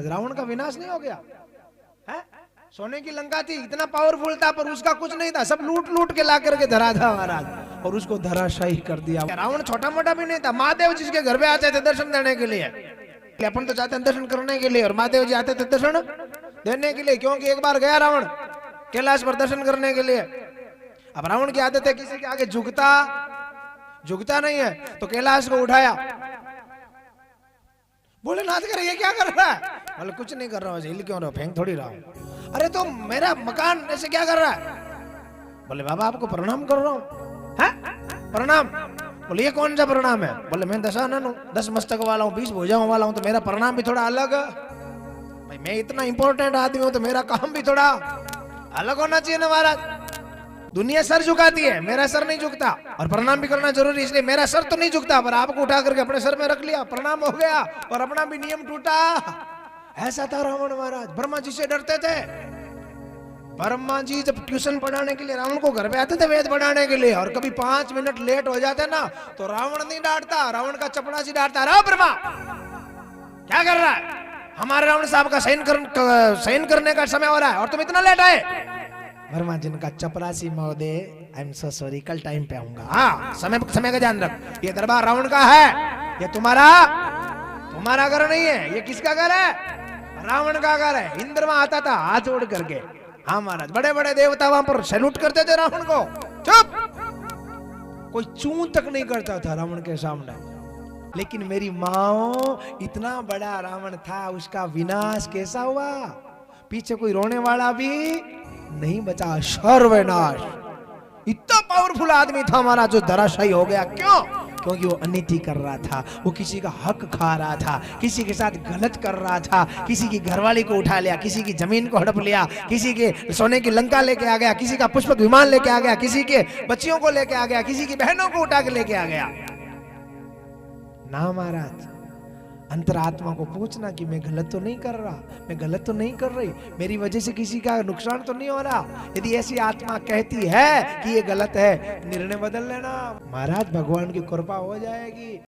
रावण का विनाश नहीं हो गया है? सोने की लंका थी, इतना पावरफुल था, पर उसका कुछ नहीं था, सब लूट लूट के ला करके धरा था महाराज, और उसको धराशायी कर दिया। रावण छोटा मोटा भी नहीं था, महादेव जिसके घर पे आते थे दर्शन देने के लिए, अपन तो जाते हैं दर्शन करने के लिए, और महादेव जी आते थे दर्शन देने के लिए, क्योंकि एक बार गया रावण कैलाश पर दर्शन करने के लिए। अब रावण की आदत है किसी के आगे झुकता नहीं है, तो कैलाश को उठाया, बोले नाथ कर ये क्या कर रहा है? बोले कुछ नहीं कर रहा हूँ, हिल क्यों रहा, फेंक थोड़ी रहा हूँ। अरे तो मेरा मकान ऐसे क्या कर रहा है? बोले बाबा आपको प्रणाम कर रहा हूँ। है प्रणाम? बोले ये कौन सा प्रणाम है? बोले मैं दशानन हूँ, 10 मस्तक वाला हूँ, 20 भुजाओं वाला हूँ, तो मेरा प्रणाम भी थोड़ा अलग है भाई, मैं इतना इंपॉर्टेंट आदमी हूँ तो मेरा काम भी थोड़ा अलग होना चाहिए ना महाराज। दुनिया सर झुकाती है, मेरा सर नहीं झुकता, और प्रणाम भी करना जरूरी, इसलिए मेरा सर तो नहीं झुकता, पर आपको उठा करके अपने सर में रख लिया, प्रणाम हो गया, और अपना भी नियम टूटा। ऐसा था रावण महाराज। ब्रह्मा जी से डरते थे। ब्रह्मा जी जब ट्यूशन पढ़ाने के लिए रावण को घर पे आते थे वेद पढ़ाने के लिए, और कभी 5 मिनट लेट हो जाते ना, तो रावण नहीं डांटता, रावण का चपड़ासी डांटता, रा ब्रह्मा क्या कर रहा है? हमारे रावण साहब का शयन करने का समय हो रहा है और तुम इतना लेट आए। वर्मा जिनका चपरासी महोदय, आई एम सो सॉरी, कल टाइम पे आऊंगा। हाँ समय का ध्यान रख, ये दरबार रावण का है, ये तुम्हारा घर नहीं है, ये किसका घर है? रावण का घर है। इंद्र वहां आता था हाथ जोड़ करके, हाँ महाराज, बड़े बड़े देवता वहां पर सैल्यूट करते थे रावण को। चुप, कोई चूं तक नहीं करता था रावण के सामने। लेकिन मेरी माओ, इतना बड़ा रावण था, उसका विनाश कैसा हुआ? पीछे कोई रोने वाला भी नहीं बचा, सर्वनाश। इतना पावरफुल आदमी था हमारा जो धराशायी हो गया। क्यों? क्योंकि वो अनिति कर रहा था, वो किसी का हक खा रहा था, किसी के साथ गलत कर रहा था, किसी की घरवाली को उठा लिया, किसी की जमीन को हड़प लिया, किसी के सोने की लंका लेके आ गया, किसी का पुष्पक विमान लेके आ गया, किसी के बच्चियों को लेके आ गया, किसी की बहनों को उठा के लेके आ गया। ना महाराज, अंतरात्मा को पूछना कि मैं गलत तो नहीं कर रहा, मैं गलत तो नहीं कर रही, मेरी वजह से किसी का नुकसान तो नहीं हो रहा। यदि ऐसी आत्मा कहती है कि ये गलत है, निर्णय बदल लेना महाराज, भगवान की कृपा हो जाएगी।